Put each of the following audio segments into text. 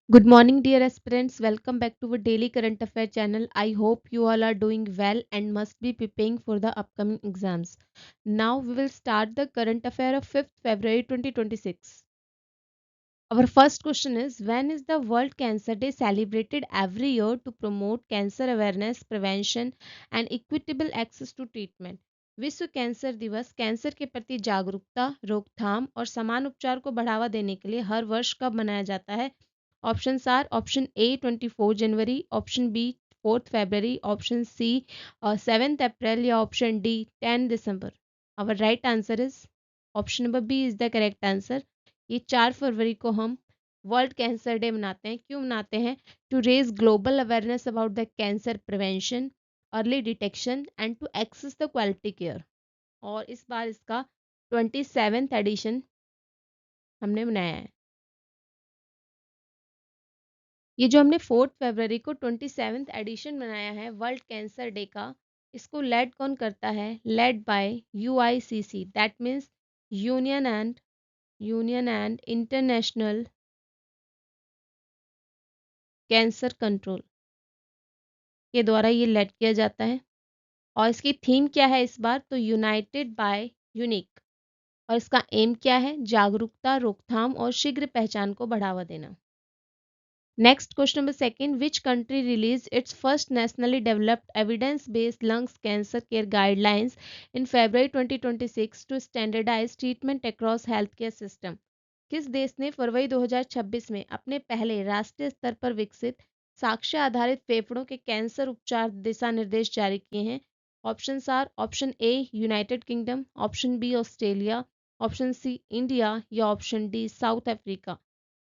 Good morning, dear aspirants. Welcome back to our daily current affair channel. I hope you all are doing well and must be preparing for the upcoming exams. Now we will start the current affair of 5th February 2026. Our first question is, when is the World Cancer Day celebrated every year to promote cancer awareness, prevention and equitable access to treatment? विश्व cancer दिवस cancer के प्रति जागरूकता, रोकथाम और समान उपचार को बढ़ावा देने के लिए हर वर्ष कब मनाया जाता है? ऑप्शंस आर ऑप्शन ए 24 जनवरी, ऑप्शन बी 4 फरवरी, ऑप्शन सी 7 अप्रैल या ऑप्शन डी 10 दिसंबर. Our right answer is option number B is the correct answer. ये 4 फरवरी को हम वर्ल्ड कैंसर डे मनाते हैं. क्यों मनाते हैं? To raise global awareness about the cancer prevention, early detection and to access the quality care. और इस बार इसका 27th एडिशन हमने मनाया है. ये जो हमने 4 फरवरी को 27th एडिशन बनाया है वर्ल्ड कैंसर डे का, इसको लेड कौन करता है? Led by UICC, that means union and international cancer control के द्वारा ये लेड किया जाता है. और इसकी थीम क्या है इस बार? तो यूनाइटेड बाय यूनिक. और इसका एम क्या है? जागरूकता, रोकथाम और शीघ्र पहचान को बढ़ावा देना. Next, question number second, which country released its first nationally developed evidence-based lung cancer care guidelines in February 2026 to standardize treatment across healthcare system? किस देश ने फरवरी 2026 में अपने पहले राष्ट्रीय स्तर पर विकसित साक्ष्य आधारित फेफड़ों के कैंसर उपचार दिशा निर्देश जारी किए हैं? Options are option A United Kingdom, option B Australia, option C India या ऑप्शन डी साउथ अफ्रीका.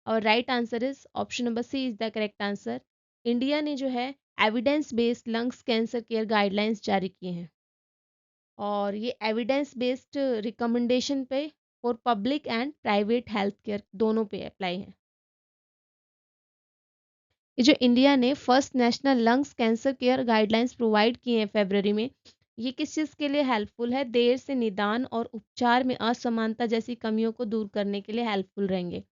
और right answer is option number C is the correct answer. India ने जो है evidence based lungs cancer care guidelines जारी किए हैं. और ये एविडेंस बेस्ड रिकमेंडेशन पे for public and private health care दोनों पे अप्लाई है. ये जो इंडिया ने first national lungs cancer care guidelines provide किए हैं फरवरी में, ये किस चीज़ के लिए हेल्पफुल है? देर से निदान और उपचार में असमानता जैसी कमियों को दूर करने के लिए हेल्पफुल रहेंगे.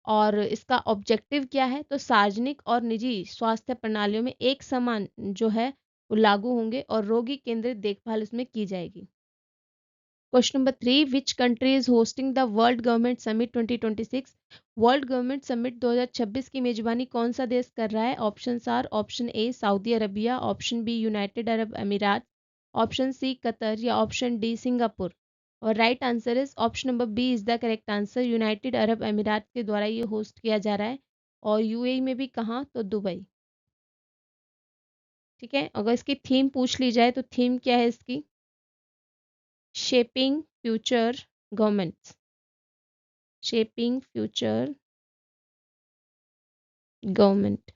और इसका ऑब्जेक्टिव क्या है? तो सार्वजनिक और निजी स्वास्थ्य प्रणालियों में एक समान जो है वो लागू होंगे और रोगी केंद्रित देखभाल इसमें की जाएगी. Question number 3, which country is hosting the world government summit 2026? World government summit 2026 की मेजबानी कौन सा देश कर रहा है? Option are option A Saudi Arabia, option B United Arab Emirates, option C Qatar या ऑप्शन डी सिंगापुर. और right answer is option number B is the correct answer. United Arab Emirates के द्वारा ये होस्ट किया जा रहा है. और यूएई में भी कहाँ? तो दुबई. ठीक है. अगर इसकी थीम पूछ ली जाए तो थीम क्या है इसकी? Shaping future governments. Shaping future government.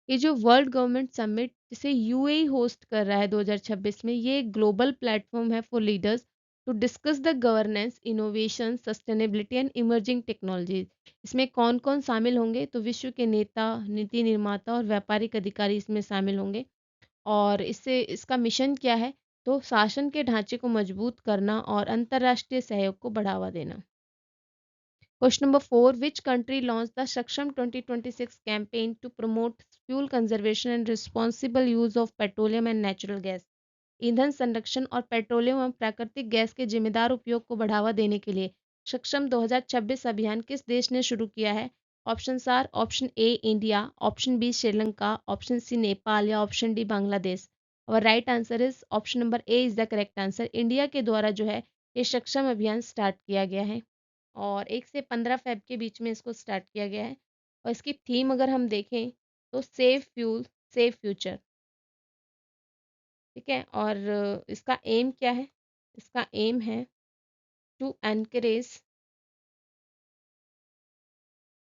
ये जो वर्ल्ड गवर्नमेंट समिट जिसे यूएई होस्ट कर रहा है 2026 में, ये एक ग्लोबल प्लेटफॉर्म है for leaders to discuss the governance, innovation, sustainability and emerging technologies. इसमें कौन कौन शामिल होंगे? तो विश्व के नेता, नीति निर्माता और व्यापारिक अधिकारी इसमें शामिल होंगे. और इससे इसका मिशन क्या है? तो शासन के ढांचे को मजबूत करना और अंतर्राष्ट्रीय सहयोग को बढ़ावा देना. Question number 4, which country launched the Saksham 2026 campaign to promote fuel conservation and responsible use of petroleum and natural gas? ईंधन संरक्षण और पेट्रोलियम एवं प्राकृतिक गैस के जिम्मेदार उपयोग को बढ़ावा देने के लिए सक्षम 2026 अभियान किस देश ने शुरू किया है? Option are option A India, option B Sri Lanka, option C Nepal या ऑप्शन डी बांग्लादेश. और right answer is option number A is the correct answer. India के द्वारा जो है ये सक्षम अभियान स्टार्ट किया गया है और 1 से 15 फेब के बीच में इसको स्टार्ट किया गया है. और इसकी थीम अगर हम देखें तो सेव फ्यूल सेव फ्यूचर. ठीक है. और इसका एम क्या है? इसका एम है to encourage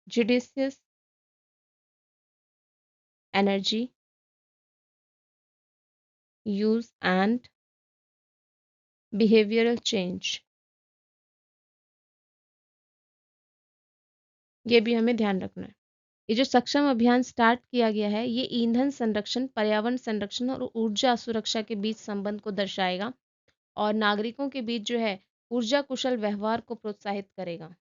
judicious energy use and behavioural change. ये भी हमें ध्यान रखना है. ये जो सक्षम अभियान स्टार्ट किया गया है, ये ईंधन संरक्षण, पर्यावरण संरक्षण और ऊर्जा सुरक्षा के बीच संबंध को दर्शाएगा और नागरिकों के बीच जो है ऊर्जा कुशल व्यवहार को प्रोत्साहित करेगा।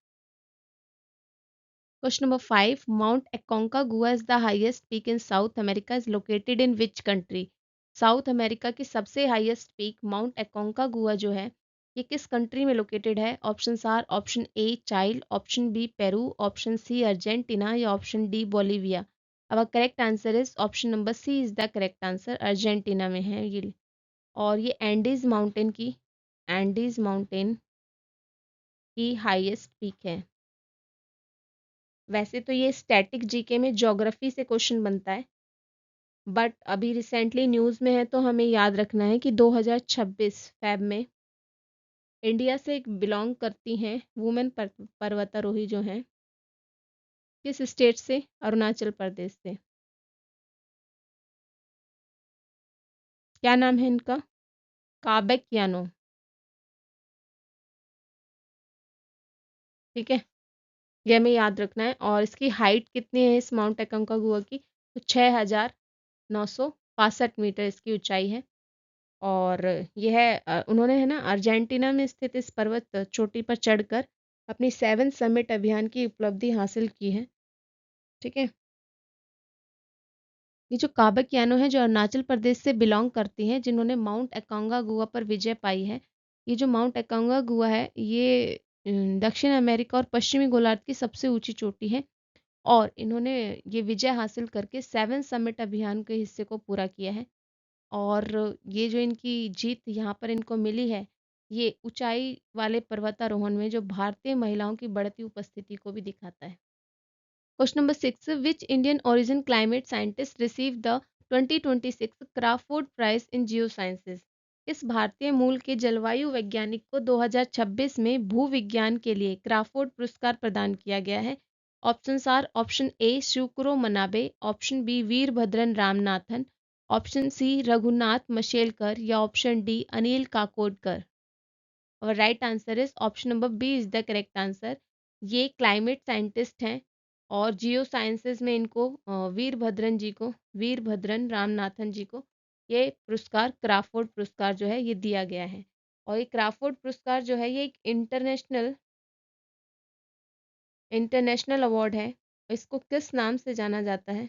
Question number 5. Mount Aconcagua is the highest peak in South America is located in which country? South America की सबसे हाईएस्ट पीक माउंट एकोंकागुआ जो है ये किस कंट्री में लोकेटेड है? Option are option A Chile, option B Peru, option C Argentina या option D Bolivia. अब correct answer is option number C is the correct answer, Argentina में है ये। और ये एंडीज माउंटेन की हाईएस्ट पीक है। वैसे तो ये स्टैटिक जीके में ज्योग्राफी से क्वेश्चन बनता है, बट अभी रिसेंटली न्यूज़ में है तो हमें याद रखना है कि 2026 फेब में इंडिया से एक बिलोंग करती हैं वुमेन पर्वतारोही जो हैं, किस स्टेट से? अरुणाचल प्रदेश से। क्या नाम है इनका? काबेक यानो। ठीक है, ये हमें याद रखना है। और इसकी हाइट कितनी है इस माउंट एकोंकागुआ की? तो 6,965 मीटर इसकी ऊंचाई है। और यह है उन्होंने है ना अर्जेंटीना में स्थित इस पर्वत चोटी पर चढ़कर अपनी 7 समिट अभियान की उपलब्धि हासिल की है। ठीक है, ये जो काबक यानो है जो अरुणाचल प्रदेश से बिलोंग करती हैं, जिन्होंने माउंट एकांगागुआ पर विजय पाई है। ये जो माउंट एकांगागुआ है ये दक्षिण अमेरिका और पश्चिमी गोलार्ध की सबसे ऊंची चोटी है। और इन्होंने ये विजय हासिल करके 7 समिट अभियान के हिस्से को पूरा किया है। और ये जो इनकी जीत यहाँ पर इनको मिली है, ये ऊंचाई वाले पर्वतारोहण में जो भारतीय महिलाओं की बढ़ती उपस्थिति को भी दिखाता है। Question number 6. Which Indian origin climate scientist received the 2026 Crafoord prize in geosciences? इस भारतीय मूल के जलवायु वैज्ञानिक को 2026 में भूविज्ञान के लिए क्राफोर्ड पुरस्कार प्रदान किया गया है। Option are option A Syukuro Manabe, option B Veerabhadran Ramanathan, option C Raghunath Mashelkar या ऑप्शन डी अनिल काकोडकर। और right answer is option number B is the correct answer. ये क्लाइमेट साइंटिस्ट हैं और जियो साइंसेज में इनको वीरभद्रन रामनाथन जी को ये पुरस्कार क्राफोर्ड पुरस्कार जो है ये दिया गया है। और ये क्राफोर्ड पुरस्कार जो है ये एक इंटरनेशनल अवार्ड है। इसको किस नाम से जाना जाता है?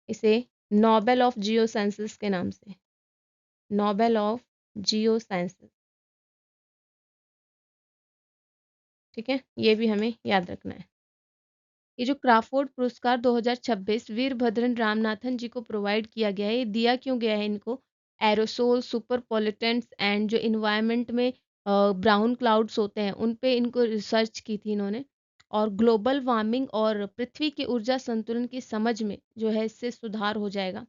इसे नोबेल ऑफ जियो साइंसेस के नाम से, नोबेल ऑफ जियो साइंसेस। ठीक है, ये भी हमें याद रखना है। ये जो क्राफोर्ड पुरस्कार 2026 वीरभद्रन रामनाथन जी को प्रोवाइड किया गया है, ये दिया क्यों गया है इनको? एरोसोल सुपर पॉल्यूटेंट्स एंड जो इन्वायरमेंट में ब्राउन क्लाउड्स होते हैं उन पे इनको रिसर्च की थी इन्होंने। और ग्लोबल वार्मिंग और पृथ्वी के ऊर्जा संतुलन की समझ में जो है इससे सुधार हो जाएगा।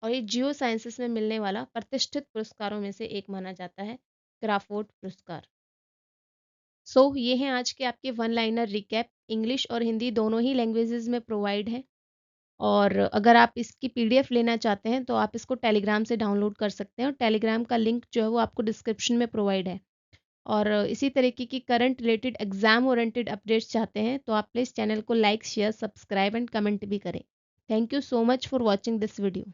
और ये जियो साइंसेस में मिलने वाला प्रतिष्ठित पुरस्कारों में से एक माना जाता है क्राफोर्ड पुरस्कार। ये हैं आज के आपके वन लाइनर रिकैप। इंग्लिश और हिंदी दोनों ही लैंग्वेजेस में प्रोवाइड है। और अगर आप इसकी पीडीएफ लेना चाहते हैं तो आप इसको टेलीग्राम से डाउनलोड कर सकते हैं और टेलीग्राम का लिंक जो है वो आपको डिस्क्रिप्शन में प्रोवाइड है। और इसी तरीके की current related exam oriented updates चाहते हैं तो आप प्लीज़ चैनल को like share subscribe and comment भी करें। Thank you so much for watching this video.